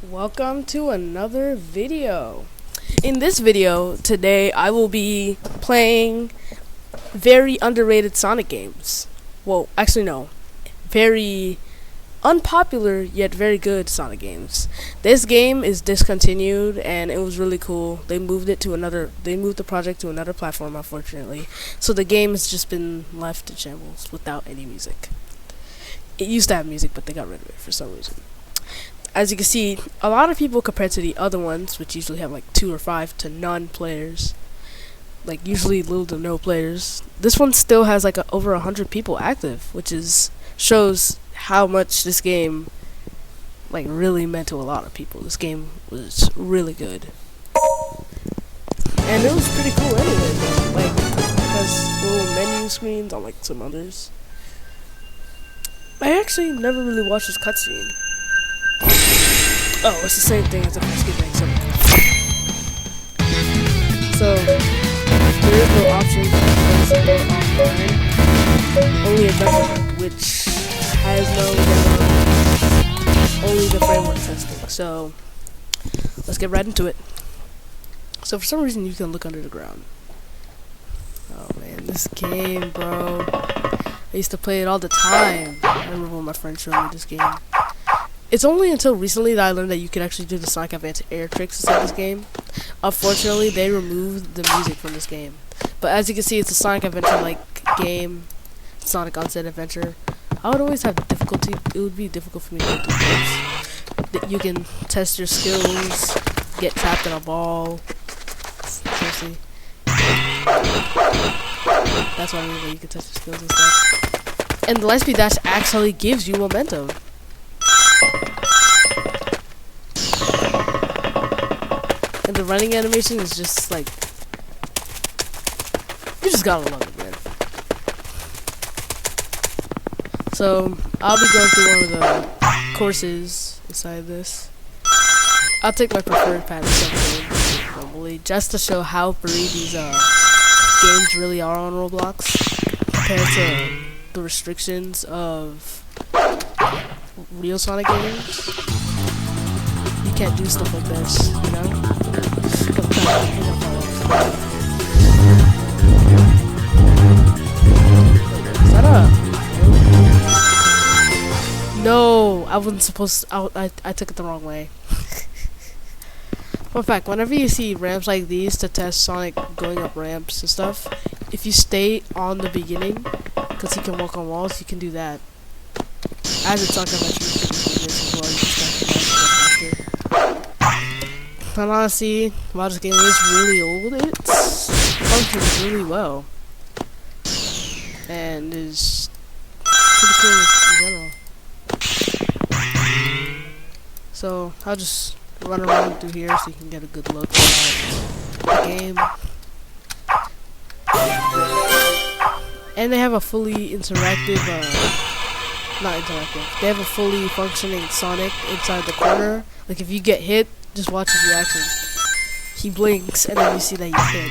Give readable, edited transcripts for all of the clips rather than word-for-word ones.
Welcome to another video. In this video today I will be playing very underrated Sonic games. Well, actually no. Very unpopular yet very good Sonic games. This game is discontinued and it was really cool. They moved the project to another platform, unfortunately. So the game has just been left in shambles without any music. It used to have music, but they got rid of it for some reason. As you can see, a lot of people compared to the other ones, which usually have like 2 or 5 to none players, like usually little to no players, this one still has like over 100 people active, which shows how much this game like really meant to a lot of people. This game was really good, and it was pretty cool anyway. Like, it has little menu screens on like some others. I actually never really watched this cutscene. Oh, it's the same thing as the first game. So there is no option to go offline. Only adventure, which has no only the framework testing. So let's get right into it. So for some reason you can look under the ground. Oh man, this game, bro. I used to play it all the time. I remember when my friend showed me this game. It's only until recently that I learned that you can actually do the Sonic Adventure air tricks inside this game. Unfortunately, they removed the music from this game. But as you can see, it's a Sonic Adventure-like game. Sonic Onset Adventure. I would always have difficulty. It would be difficult for me to get through this. You can test your skills, get trapped in a ball. Seriously. That's what I mean, that you can test your skills and stuff. And the Lightspeed Dash actually gives you momentum. And the running animation is just like, you just gotta love it, man. So I'll be going through one of the courses inside this. I'll take my preferred path probably, just to show how free these games really are on Roblox compared to the restrictions of real Sonic games. You can't do stuff like this, you know? Is that No, I wasn't supposed to, I took it the wrong way. Fun fact, whenever you see ramps like these to test Sonic going up ramps and stuff, if you stay on the beginning, because he can walk on walls, you can do that. As it's Sonic Adventure, you can do this as well. You can start and honestly, while this game is really old, it functions really well. And is pretty cool in general. So, I'll just run around through here so you can get a good look at the game. And they have a fully interactive, not interactive, they have a fully functioning Sonic inside the corner. Like if you get hit, just watch his reaction. He blinks and then you see that he's hit.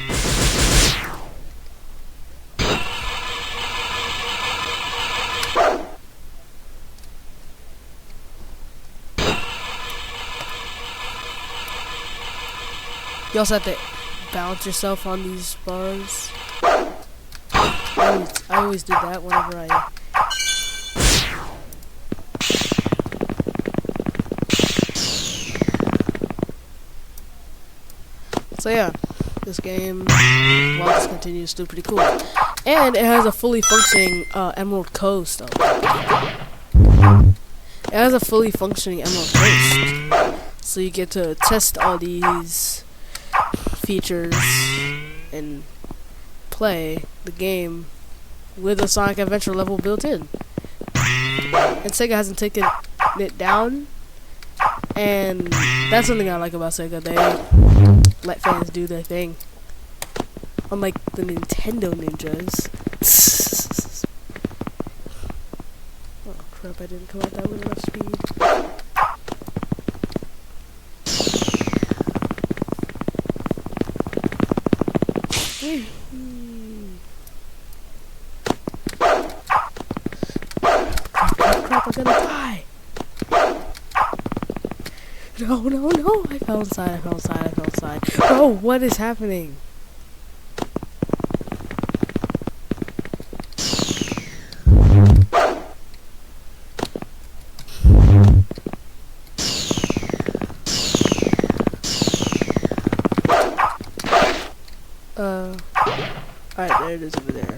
You also have to balance yourself on these bars. I always did that whenever I... So yeah, this game, while this continues, is still pretty cool. And it has a fully functioning Emerald Coast. It has a fully functioning Emerald Coast. So you get to test all these features and play the game with a Sonic Adventure level built in. And Sega hasn't taken it down. And that's something I like about Sega. They let fans do their thing. Unlike the Nintendo ninjas. Oh crap, I didn't come out that with enough speed. Crap, I'm gonna die! No, no, no. I fell inside. I fell inside. I fell inside. Bro, what is happening? Alright, there it is over there.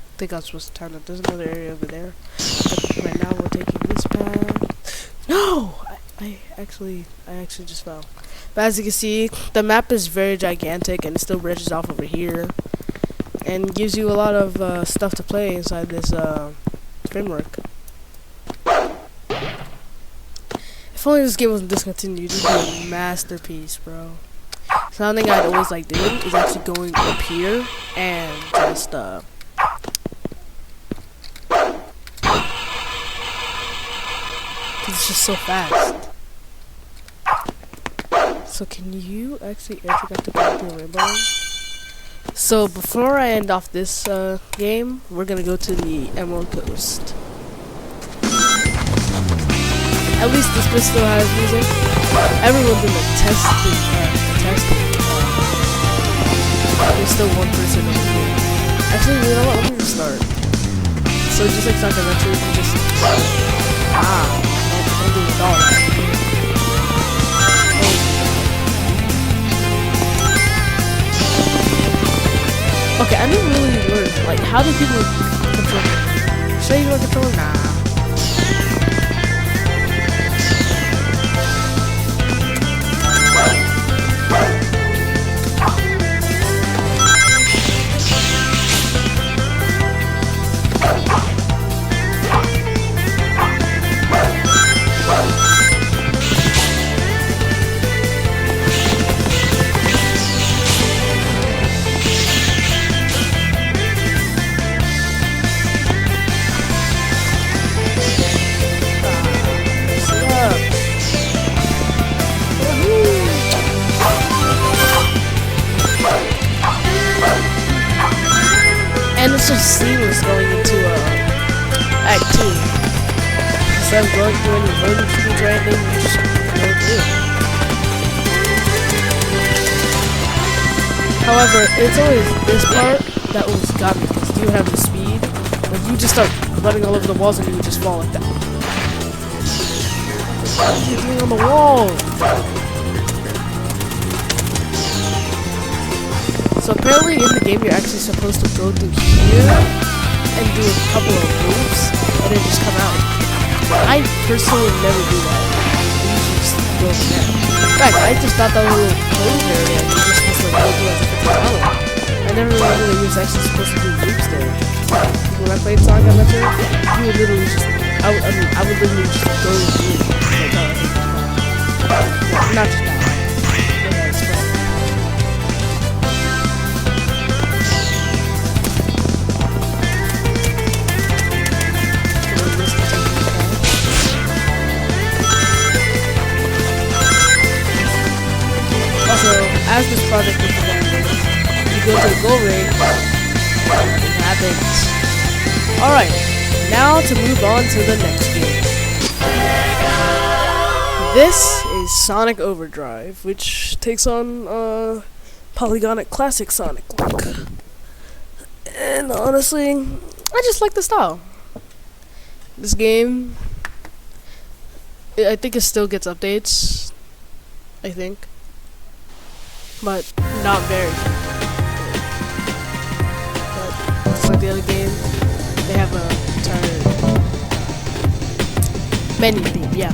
I think I was supposed to turn up. There's another area over there. But right now we're taking this path. No! I actually just fell. But as you can see, the map is very gigantic and it still branches off over here. And gives you a lot of stuff to play inside this framework. If only this game wasn't discontinued, it would be a masterpiece, bro. Something I'd always like doing is actually going up here and just it's just so fast. So can you actually forgot to go to the rainbow? So before I end off this game, we're gonna go to the Emerald Coast. At least this place still has music. Everyone's in the testing. There's still one person over here. Actually, you know what? Let me restart. So just like Sonic Adventure, you can just don't do it all. Okay, I didn't really learn. Like, how do people control it? Show you how to control it? Nah. And it's just seamless going into Act 2. Instead of going through any loading screens or anything, you just go through. However, it's always this part that always got me, because you have the speed. Like, you just start running all over the walls and you would just fall like that. What are you doing on the wall? So apparently in the game you're actually supposed to go through here and do a couple of moves and then just come out. I personally never do that. I usually just go from there. In fact, I just thought that was a little closed area and you're just supposed to go through as a tunnel. I never really knew that you was actually supposed to do loops there. When I played Sonic Adventure, you would literally just, I would literally just go through. Well, not just that. Also, as this project is developing, you go to the goal ring, it happens. Alright, now to move on to the next game. This is Sonic Overdrive, which takes on polygonic classic Sonic look. And honestly, I just like the style. This game, I think it still gets updates, I think. But not very. But just like the other game, they have a entire menu theme, yeah.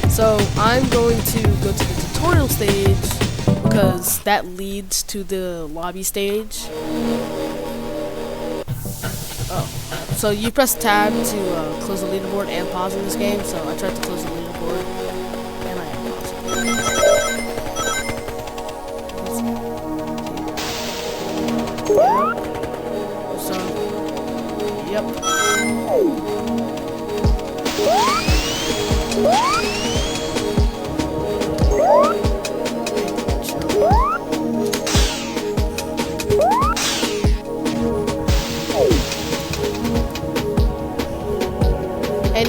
So I'm going to go to the tutorial stage because that leads to the lobby stage. Oh, so you press tab to close the leaderboard and pause in this game. So I tried to close the leaderboard and I paused. Yep.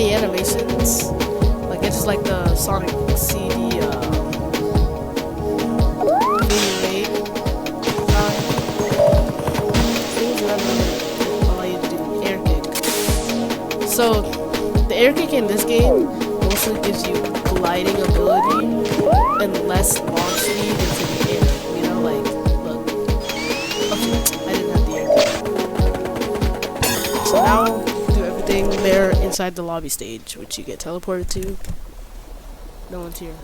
any animations. Like it's just like the Sonic CD video 8. Things that allow you to do air kick. So the air kick in this game mostly gives you gliding ability and less launch speed into the air. You know, like look. Okay, I didn't have the air kick. So now do everything there inside the lobby stage, which you get teleported to. No one's here.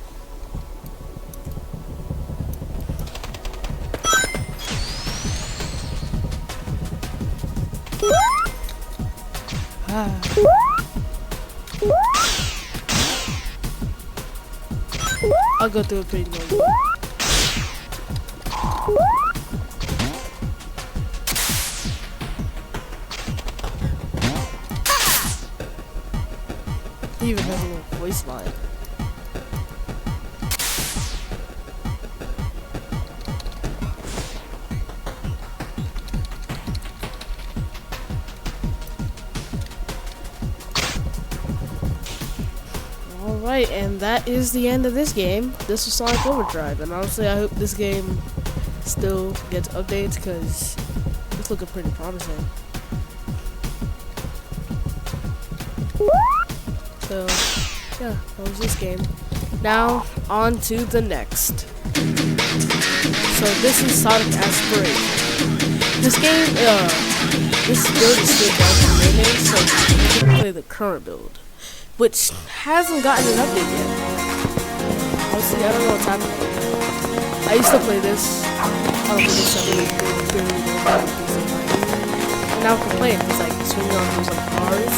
I'll go through it pretty long. He even has a little voice line. Alright, and that is the end of this game. This was Sonic Overdrive, and honestly I hope this game still gets updates because it's looking pretty promising. So, yeah, that was this game. Now, on to the next. So this is Sonic Aspiration. This game, this build is still down for maintenance, so you can play the current build, which hasn't gotten an update yet. Honestly, I don't know what's happening. I used to play this on the and now I'm complaining because like swinging on those like bars,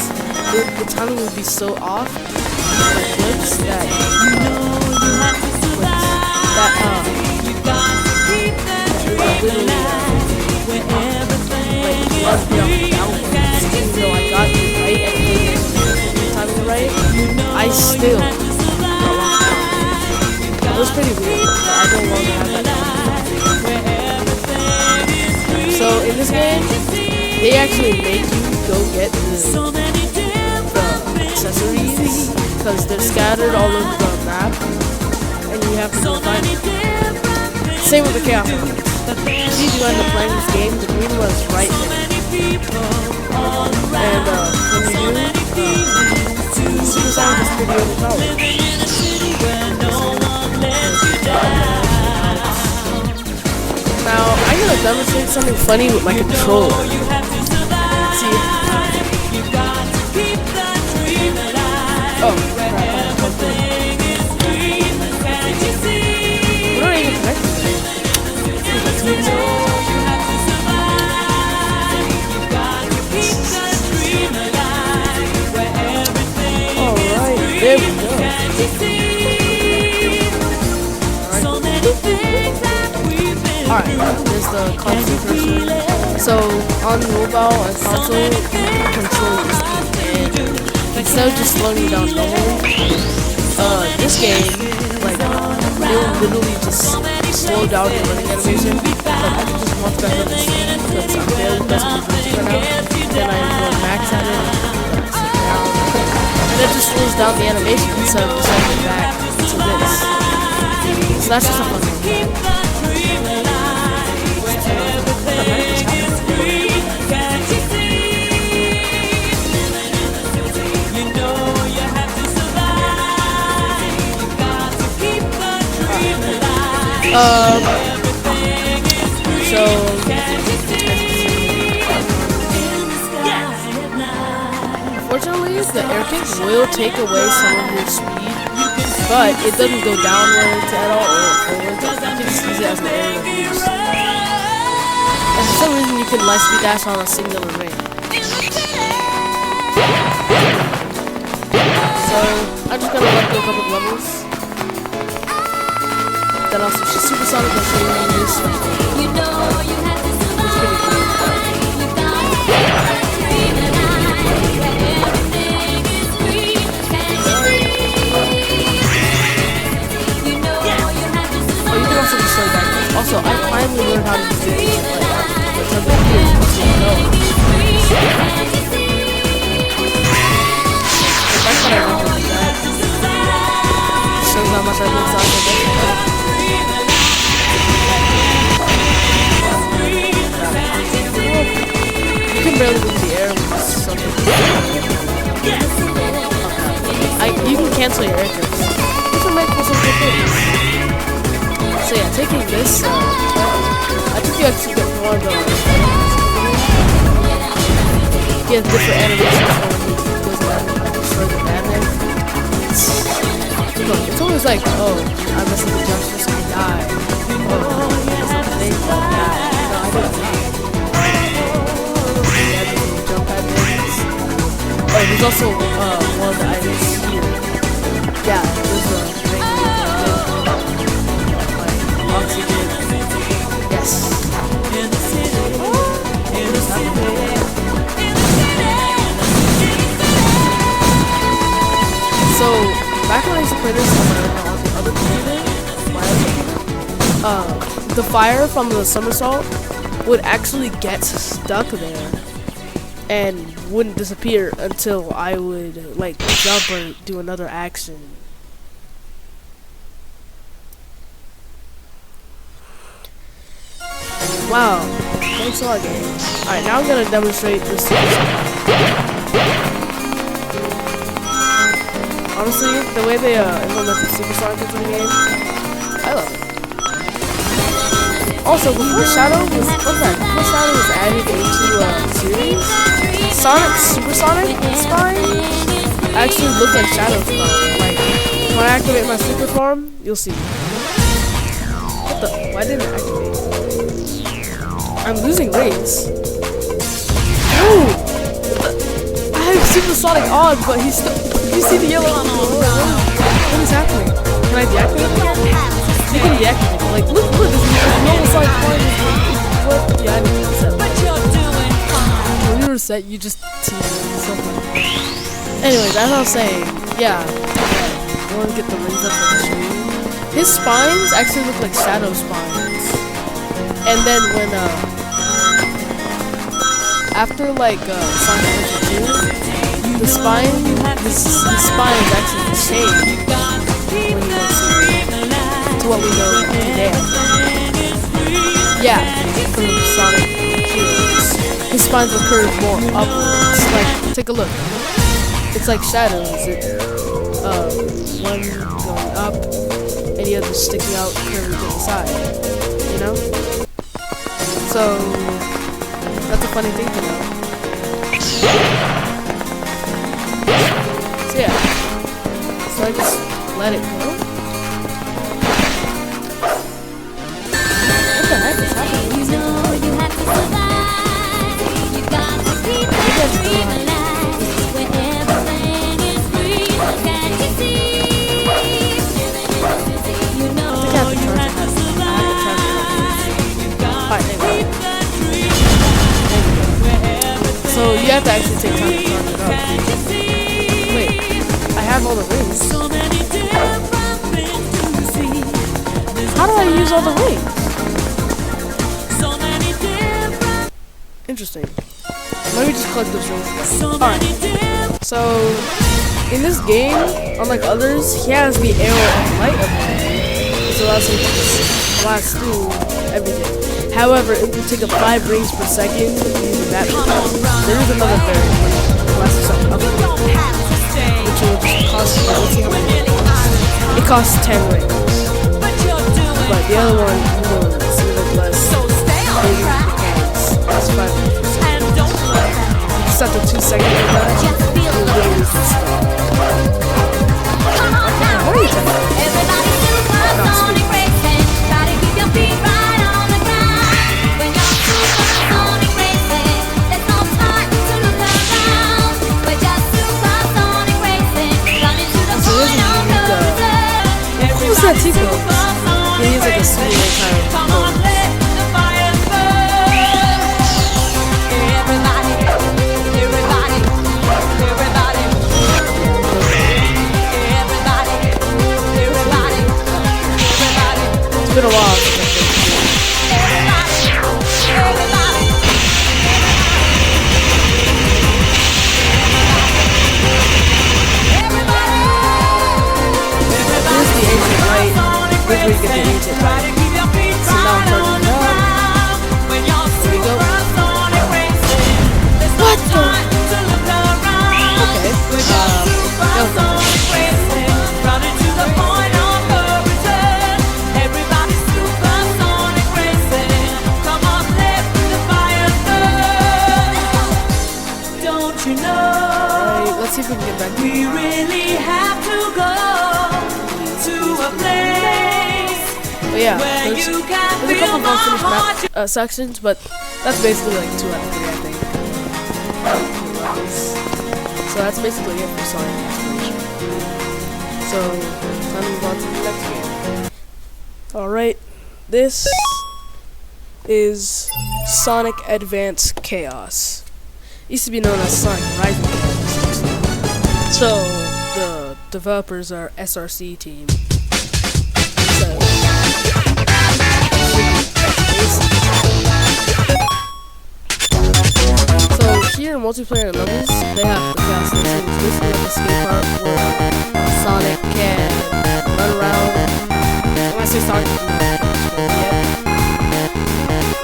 the timing would be so off. Like flips that I got it right and the timing right, I still got locked out. It was pretty weird, but I don't longer have that time. So in this game, they actually make you go get the accessories because they're scattered all over the map, and you have to go find them. Same with the Chaos Emeralds. If you end up playing this game, the green one is right there. And when you do, Super Sonic is pretty overpowered. Now, I'm gonna demonstrate something funny with my controller. See? Oh, crap. We're not even connected. Alright, there we go. Alright, there's the console version. So, on mobile and console, you control your speed, and instead of just slowing you down normally, this game, like, it'll literally just slow down your running animation. Like, I can just walk back up and see, because I'm barely pressing the boost right now. Then I go max at it, sit down, and it just slows down the animation instead of just going back to this. So that's just a fun thing. So unfortunately, the air kick will take away some of your speed, but it doesn't go downwards at all or forwards. You can just use it as an area of use. And for some reason, you can light speed dash on a singular ramp. So I'm just gonna let go a couple of levels. Then I'll switch to Super Sonic and show you this. You know you have to survive. Oh, you can also just slow down. Also, I finally learned how to do this. Like, cancel your entrance. This will make for some good things. So yeah, taking this, I think you actually get more of the he has different animations when he goes around and destroys the madman. It's always like, oh, I messed up the jump, just gonna die. Oh, I messed up the thing, I'll die. No, I didn't die. Yeah, there's little jump pad things. Oh, there's also one of the items here. Yeah, there's a thing like oxygen. Yes. So back when I used to play this on the other computer, the fire from the somersault would actually get stuck there and wouldn't disappear until I would like jump or do another action. Wow, thanks a lot, game. Alright, now I'm gonna demonstrate this. Honestly, the way they implement the supersonic into the game, I love it. Also, before Shadow was added into series, Sonic's supersonic spine actually looked like Shadow's spine. Like, when I activate my super form, you'll see. What the? Why didn't it activate? I'm losing rings. Ooh! I have supersonic on, but he's still. You see the yellow on the what is happening? Can I deactivate it? You can deactivate it. Like, look, it's almost like what? Yeah, I didn't reset. When you reset, you just something. Anyways, as I was saying, yeah, I want to get the rings up on the screen. His spines actually look like Shadow spines. And then when, after like, Sonic Adventure 2, the spine is actually the same when you to what we know today. Yeah, from Sonic Heroes. His spines are curved more upwards. Like, take a look. It's like shadows. One going up and the other sticking out, curving to the side. You know? So that's a funny thing to know. So yeah, so I just let it go. What the heck is happening? You know you have to survive. You got to keep living life where everything is free. Can you see? You know you have to survive. You got to keep that dream. So you have to actually take time to charge it up. I have all the rings. How do I use all the rings? Interesting. Let me just collect those rings. Alright. So, in this game, unlike others, he has the arrow of light ability, which allows him to blast through everything. However, it will take up 5 rings per second using that. There is another variant where you blast yourself up. Which will just cost, it costs 10 rings. But the other one, you know, it's a little less. It's 5 rings. Just after 2 seconds of that, you'll literally stop. What are you talking about? Gotta keep your feet right on the ground. When you're supersonic racing, there's no time to look around. We're just supersonic racing, running to the point of no return. Who's that Tico? Yeah, he's like a sweet kind of. Come on, let the fire burn. Everybody, everybody, everybody, everybody, everybody, everybody. It's been a while. Here's the ancient light. Where do we get the ancient light? So now let's see if we can get back to We really have to go to a place But yeah, where there's you can a feel couple of my unfinished heart. map sections, but that's basically like 2 out of 3, I think. So that's basically it for Sonic Exploration. So, time to move on to the next game. Alright, this is Sonic Advance Chaos. It used to be known as Sonic Rising Chaos. So, the developers are SRC team. So, here in multiplayer levels, they have the Chaos Station, which is basically like a skate park where Sonic can run around. When I say Sonic, I don't know yet.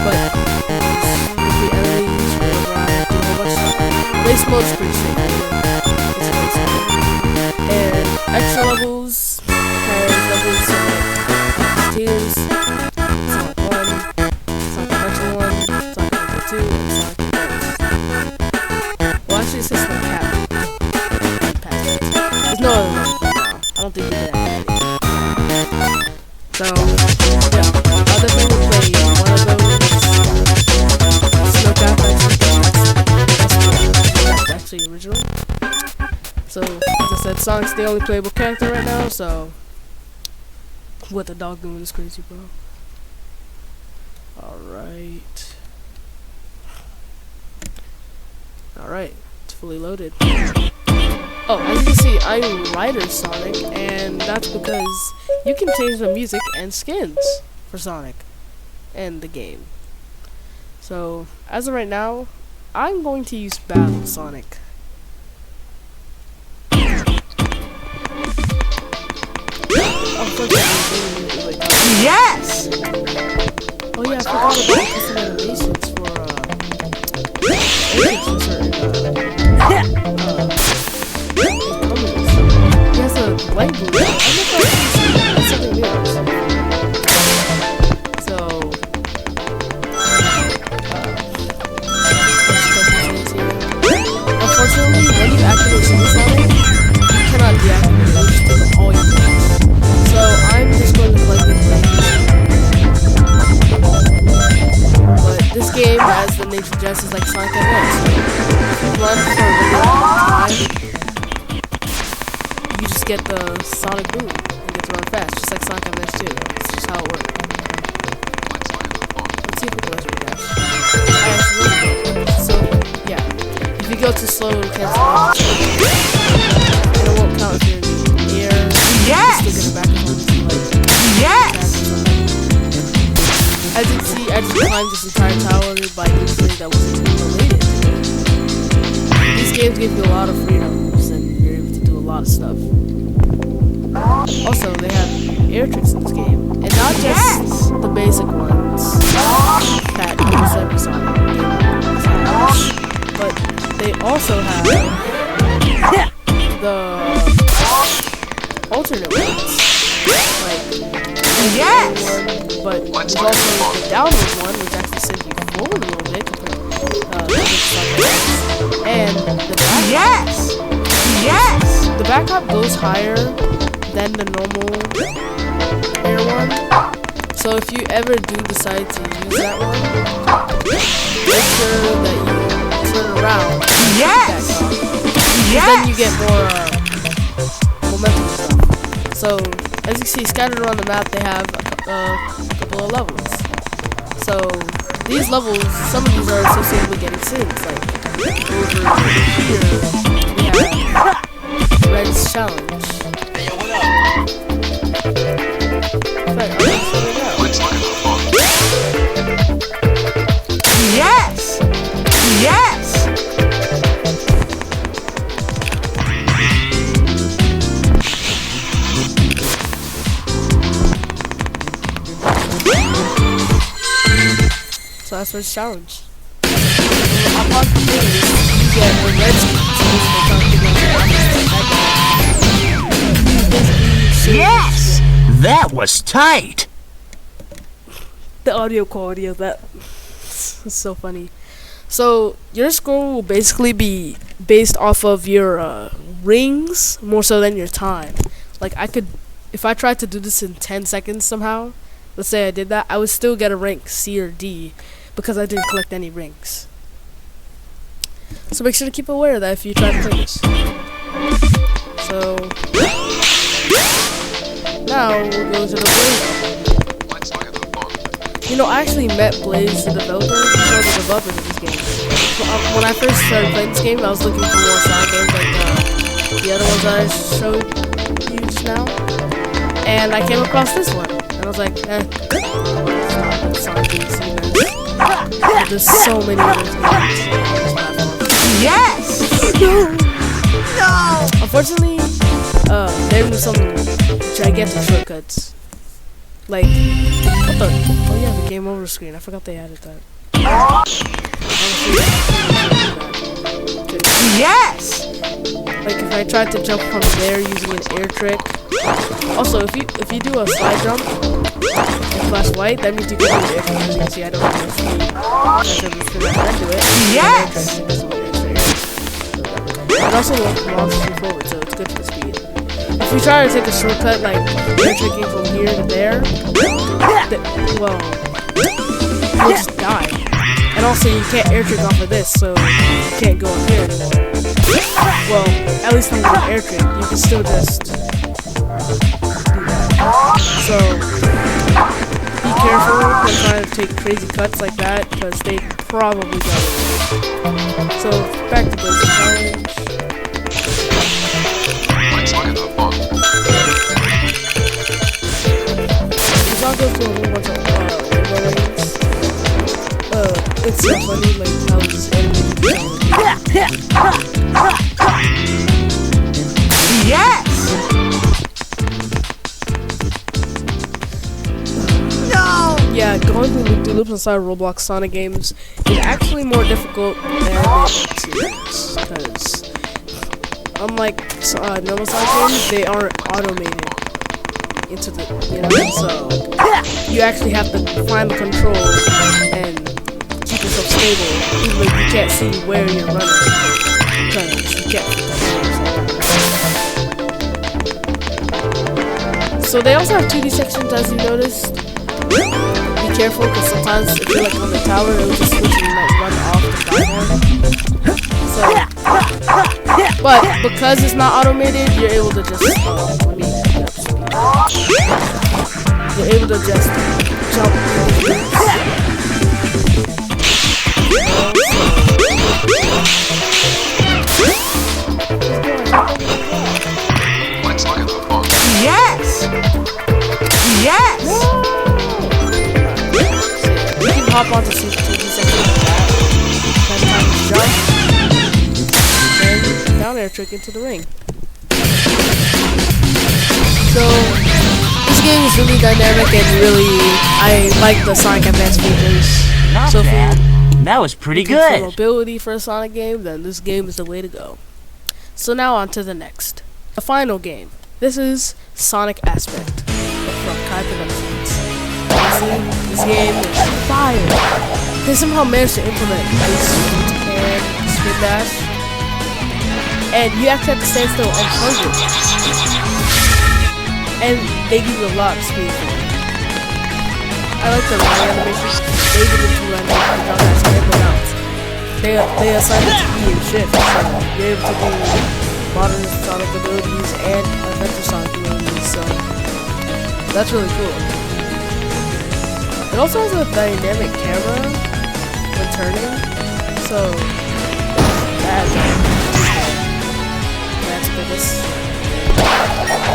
But the enemies, run around, do a whole bunch of stuff. Race mode is pretty straightforward. It's really simple. And extra levels has levels like Tears, Sonic 1, Sonic Adventure 1, Sonic Adventure 2, and Sonic actually, it's just like there's no other ones right now. I don't think we did that. So, yeah. I'll definitely play one of those. Snow Cap, that's actually original. So, as I said, Sonic's the only playable character right now, so. What the dog doing is crazy, bro. Alright. Alright. Fully loaded. Oh, as you can see, I'm Rider Sonic, and that's because you can change the music and skins for Sonic and the game. So, as of right now, I'm going to use Battle Sonic. Yes! Oh yeah, I forgot about custom animations for certain he has a light blue. I don't know if that's something new. So, unfortunately, when you activate Super Sonic, you cannot deactivate it. You just take all your things. So, I'm just going to play this But this game, as the name suggests, is like Sonic Advance. If you run for a really long time, you just get the Sonic Boom and get to run fast, just like Sonic Advance 2. It's just how it works. Let's see if we can measure that. So, yeah. If you go too slow, it'll cancel out. And it won't count if you're in the air. Yes! You still get back and forth. Yes! As you can see, I just climbed this entire tower by doing something that wasn't even related. These games give you a lot of freedoms, and you're able to do a lot of stuff. Also, they have air tricks in this game, and not just the basic ones that almost every Sonic game has, but they also have the alternate ones, like yes! but there's also the downward one, which actually sends you forward a little bit, and the back yes! Yes! The back hop goes higher than the normal air one. So if you ever do decide to use that one, make sure that you turn around. Yes! Yes! Then you get more momentum and stuff. So as you can see, scattered around the map, they have a couple of levels. So these levels, some of these are associated with getting sings. Like over here, we have Red's Challenge. Hey, yo, what up? Yes! Yes! So that's Red's Challenge. Upon completing this, you get the red skins. Yes! That was tight! The audio quality of that is so funny. So your score will basically be based off of your rings more so than your time. Like if I tried to do this in 10 seconds somehow, let's say I did that, I would still get a rank C or D because I didn't collect any rings. So make sure to keep aware of that if you try to play this. So now we'll go to the Blaze. You know, I actually met Blaze, the developer, one of the developers of this game. So, when I first started playing this game, I was looking for more Sonic games like the other ones that I showed you just now. And I came across this one. And I was like, it's not Sonic games. There's so many of those games on this platform. Yes! No! Unfortunately, there's some gigantic shortcuts. Like, what the? Oh yeah, the game over screen. I forgot they added that. Yes! Like if I tried to jump from there using an air trick. Also, if you do a slide jump and flash white, that means you can do an air trick. As you can see, I don't have no speed. I can do it. Yes! It also launches you forward, so it's good for speed. If you try to take a shortcut like air tricking from here to there, well, you'll just die. And also you can't air trick off of this, so you can't go up here anymore. Well, at least not with an air trick, you can still just do that. So be careful when trying to take crazy cuts like that, because they probably got it. So back to Blaze Challenge. I'll go through a whole bunch of rainbow lanes. It's so funny, like how this enemy. Yes! No! Yeah, going through the loops inside Roblox Sonic games is actually more difficult than it seems, because unlike normal Sonic games, they aren't automated into the, so you actually have to find the control and keep yourself stable, even though you can't see where you're running, because you can't see the. So they also have 2D sections, as you noticed. Be careful, because sometimes if you're like on the tower, it'll just switch and you might run off the platform. So, but because it's not automated, you're able to just you're able to just jump through the Yes! Yes! You can hop onto CCTV section like that. Jump. And down air trick into the ring. So this game is really dynamic and I like the Sonic Advance features. Not So bad. That was pretty for good. mobility for a Sonic game, then this game is the way to go. So now on to the next. The final game. This is Sonic Aspect from Kai Productions. This game is fire. They somehow managed to implement ice and spin dash. And you actually have to stand still unhungry. And they give you a lot of speed. I like the running animations. They give it to run down that stand bounce. They assign it to E and shift, so you're able to do modern Sonic abilities and adventure Sonic abilities, so that's really cool. It also has a dynamic camera when turning, so that's good.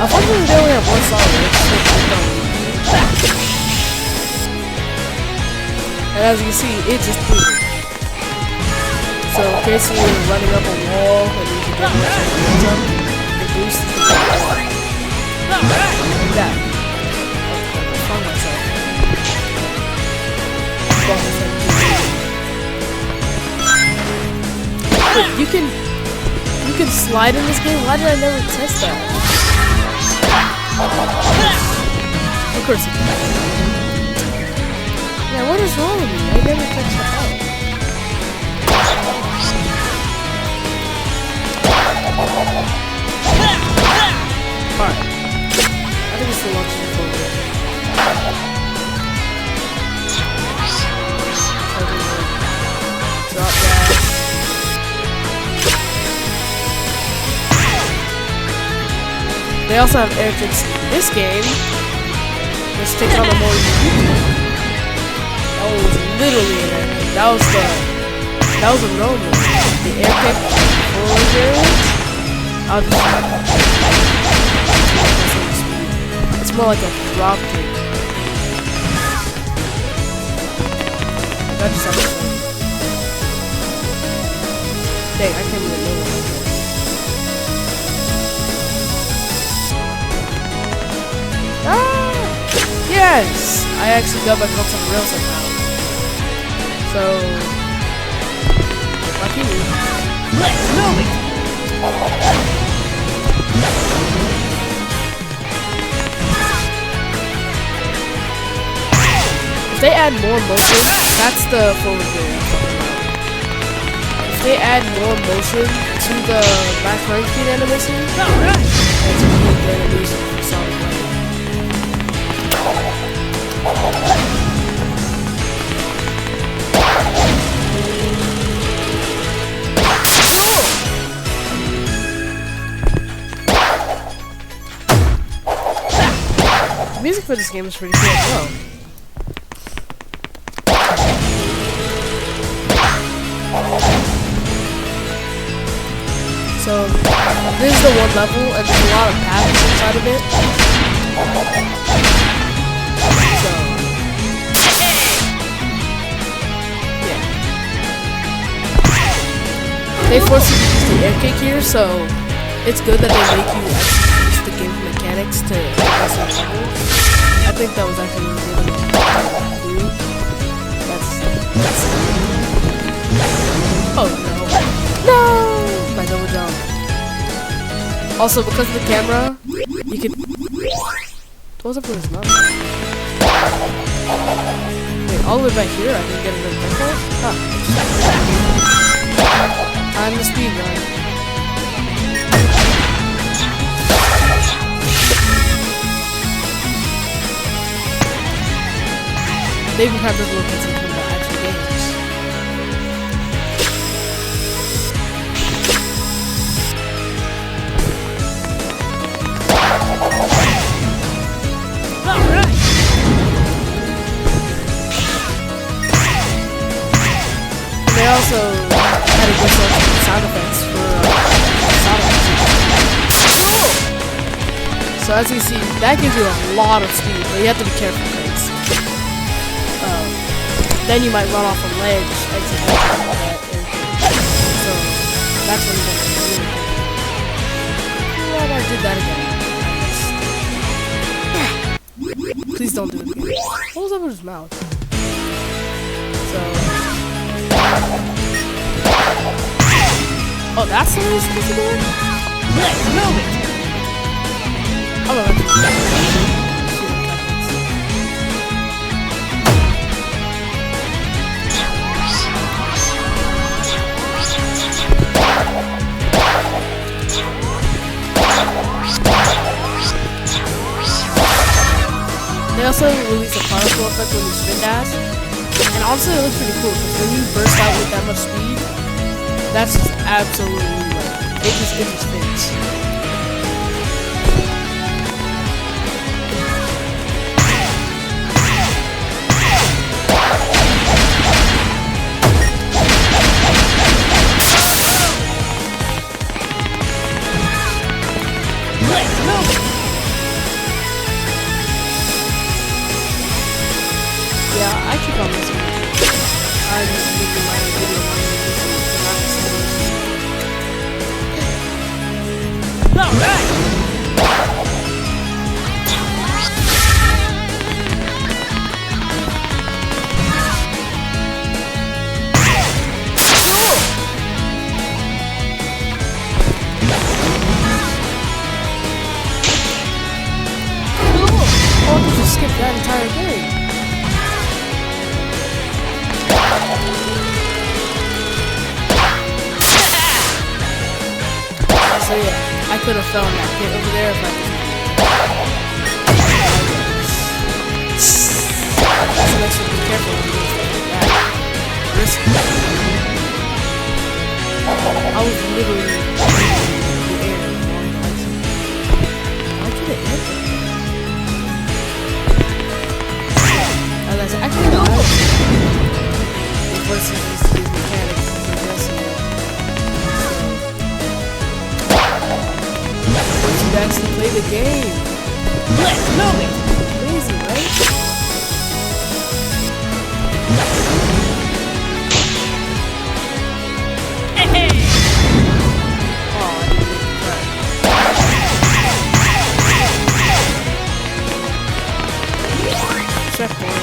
Unfortunately, they only have one song, and as you can see, it just booted. So in case you're running up a wall and you can get momentum, it boosts the wall. Like that. I found myself. Wait, you can slide in this game? Why did I never test that? Of course it can. Yeah, what is wrong with me? I never touched that out. They also have air kicks in this game. Let's take on a more unique one. That was literally an air kick. That was a real move. The air kick forward. I'll just it's more like a drop kick. That just sounds fun. Dang, I can't even know what that is. Ah! Yes! I actually got back up some rails somehow. So... lucky me. Let's move it. If they add more motion, that's the forward gear. If they add more motion to the back front speed animation, that's a really good animation for Sonic Wave. The music for this game is pretty cool as well. So, this is the one level, and there's a lot of paths inside of it. So, yeah. They force you to use the air kick here, so it's good that they make you actually use the game mechanics to progress your levels. I think that was actually really good to do. That's oh no. No! My double jump. Also, because of the camera, you can... What was up with his mouth? Wait, all the way back here, I can get another checkpoint? Huh. I'm the speed run. They even have this little cutscene from the actual games. Alright. They also had a good selection of sound effects for Sonic. Cool! So as you see, that gives you a lot of speed, but you have to be careful because then you might run off a ledge exiting that area. So that's when you have to be really careful. Well, I did that again. Please don't do it again. What was up with his mouth? So... oh, that's the way it's supposed to do it? Let's move it. Oh, no, that's They also release a particle effect when you spin dash, and honestly it looks pretty cool because when you burst out with that much speed, that's just absolutely like, it just fits. Let's move it. Yeah, I keep on missing it. I'm just making my video Alright. Or did you skip that entire game? So yeah, I could have fell in that pit over there if I just... So make sure to be careful when you do stuff like that. Risky. I was literally in the air. I play the game. Let's move it. Crazy, right? Hey. Oh, I didn't get that. Checkpoint.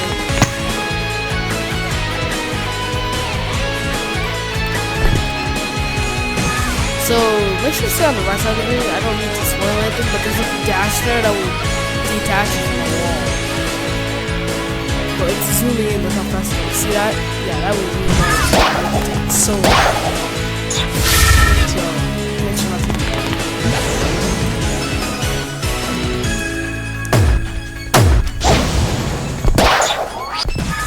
So, make sure to stay on the right side of the video. I don't need to spoil anything, but there's a dash there that will detach it from the wall. But it's zooming in, look how fast it is. See that? Yeah, that would really nice. So, make sure not to do that. Let's move it. That's his first time.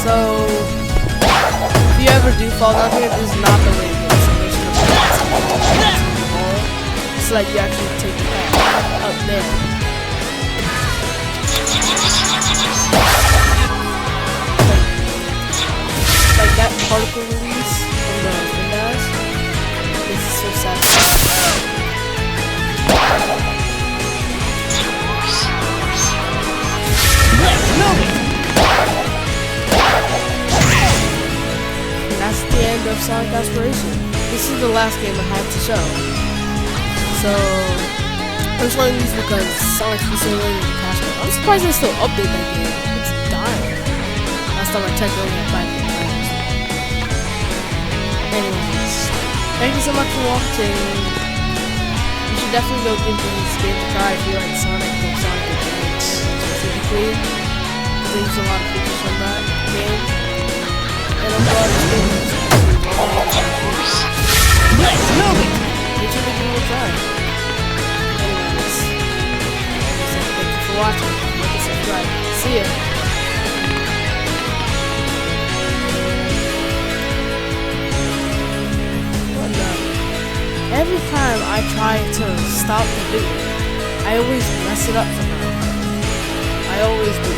So, if you ever do fall down here, this is not the way to go. So make sure to pass the ball. It's like you actually take the path up there. Like that particle release from the windows. This is so satisfying. Let's move it. And that's the end of Sonic Aspiration. This is the last game I had to show. So, I'm showing these because Sonic's recently in the cash cow. I'm surprised they still update that game. It's dying. Last time I checked, it only had 5 games. Anyways, thank you so much for watching. You should definitely go give these games a try if you like Sonic or Sonic Advance specifically. There's a lot of features from that game. And I'm glad this game is Let's move it. make sure to give it a try. Anyways, thank you for watching. Like and subscribe. See ya. What the? Every time I try to stop the video, I always mess it up somehow. I always do.